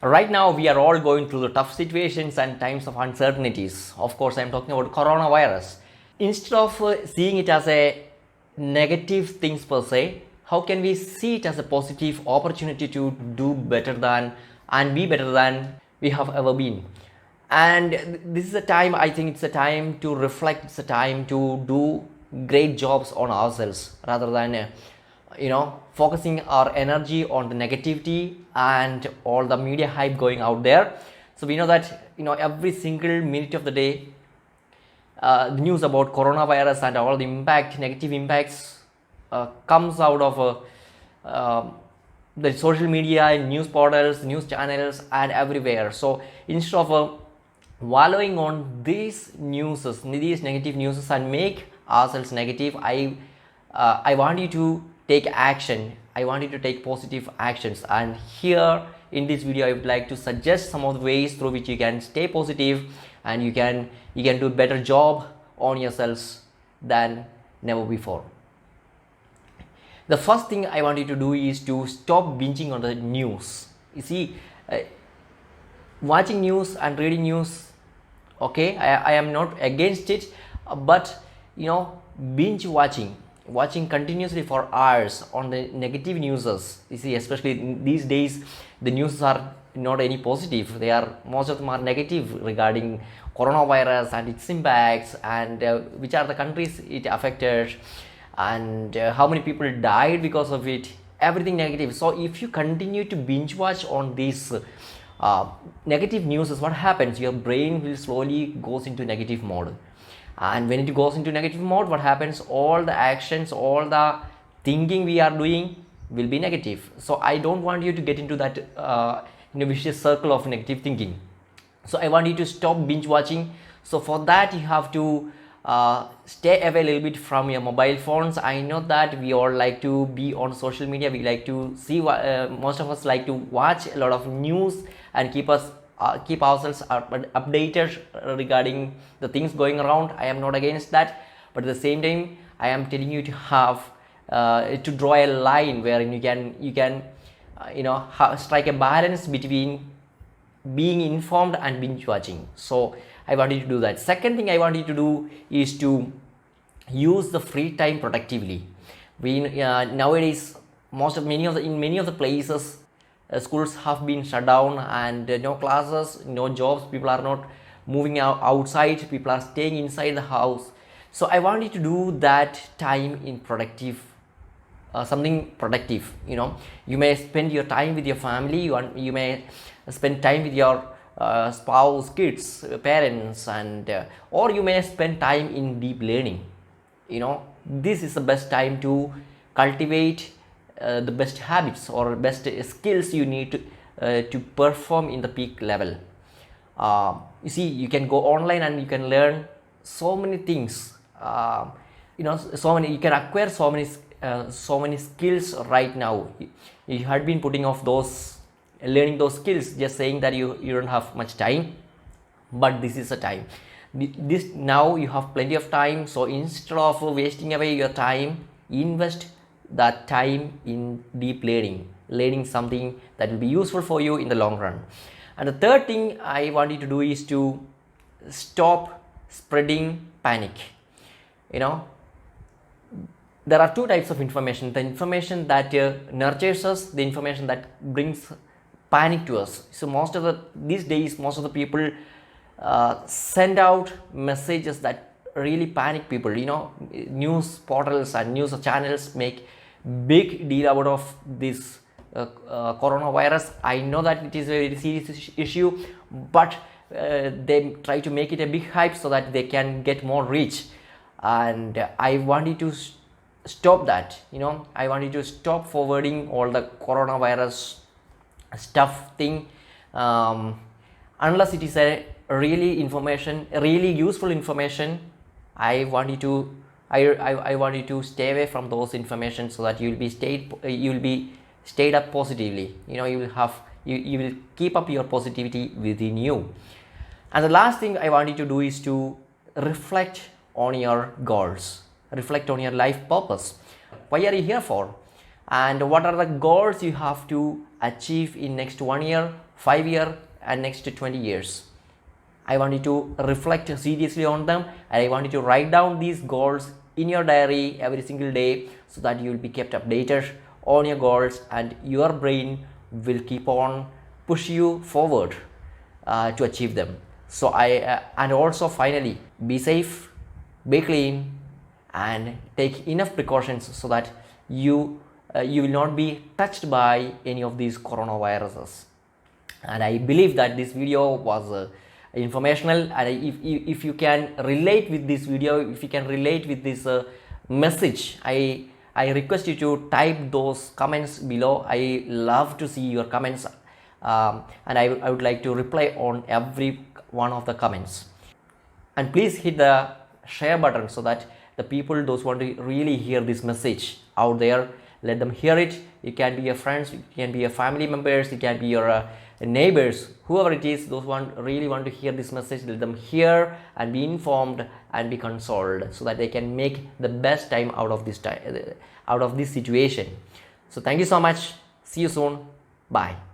Right now, we are all going through the tough situations and times of uncertainties. Of course, I'm talking about coronavirus. Instead of seeing it as a negative things per se, how can we see it as a positive opportunity to do better than and be better than we have ever been? And this is a time, I think it's a time to reflect, it's a time to do great jobs on ourselves rather than focusing our energy on the negativity and all the media hype going out there. So we know that every single minute of the day, the news about coronavirus and all the negative impacts comes out of the social media, news portals, news channels, and everywhere. So instead of wallowing on these negative news, and make ourselves negative, I want you to take action. I want you to take positive actions. And here in this video, I would like to suggest some of the ways through which you can stay positive and you can do a better job on yourselves than never before. The first thing I want you to do is to stop binging on the news. You see, watching news and reading news, okay, I am not against it, but binge watching continuously for hours on the negative news. You see, especially these days, the news are not any positive. Most of them are negative regarding coronavirus and its impacts, and which are the countries it affected, and how many people died because of it. Everything negative. So if you continue to binge watch on these negative news, what happens? Your brain will slowly goes into negative mode. And when it goes into negative mode, what happens? All the actions, all the thinking we are doing will be negative. So I don't want you to get into that vicious circle of negative thinking. So I want you to stop binge watching. So for that, you have to stay away a little bit from your mobile phones. I know that we all like to be on social media. We like to see most of us like to watch a lot of news and keep ourselves updated regarding the things going around. I am not against that, but at the same time, I am telling you to have to draw a line wherein you can strike a balance between being informed and binge watching. So I want you to do that. Second thing I want you to do is to use the free time productively. We nowadays in many of the places, schools have been shut down, and no classes, no jobs. People are not moving outside. People are staying inside the house. So I want you to do that time in productive, something productive. You may spend your time with your family. You may spend time with your spouse, kids, parents, and or you may spend time in deep learning. This is the best time to cultivate the best habits or best skills you need to perform in the peak level. You see, you can go online and you can learn so many things. You can acquire so many skills right now. You had been putting off learning those skills, just saying that you don't have much time, but this is a time. Now you have plenty of time. So instead of wasting away your time, invest that time in deep learning something that will be useful for you in the long run. And the third thing I want you to do is to stop spreading panic. There are two types of information: the information that nurtures us, the information that brings panic to us. So these days, most of the people send out messages that really panic people. News portals and news channels make big deal out of this coronavirus. I know that it is a very serious issue, but they try to make it a big hype so that they can get more reach. And I want you to stop that. I want you to stop forwarding all the coronavirus stuff thing, unless it is a really useful information. I want you to stay away from those information, so that you will be stayed up positively. You will keep up your positivity within you. And the last thing I want you to do is to reflect on your goals, reflect on your life purpose. Why are you here for? And what are the goals you have to achieve in next 1 year, 5 year and next 20 years. I want you to reflect seriously on them, and I want you to write down these goals in your diary every single day, so that you will be kept updated on your goals, and your brain will keep on push you forward to achieve them. So and also finally, be safe, be clean, and take enough precautions so that you will not be touched by any of these coronaviruses. And I believe that this video was informational, and if you can relate with this video, if you can relate with this message, I request you to type those comments below. I love to see your comments, and I would like to reply on every one of the comments. And please hit the share button so that the people, those who want to really hear this message out there, let them hear it. It can be your friends, it can be your family members, it can be your neighbors, whoever it is, those who really want to hear this message, let them hear and be informed and be consoled, so that they can make the best time out of this situation. So thank you so much. See you soon. Bye.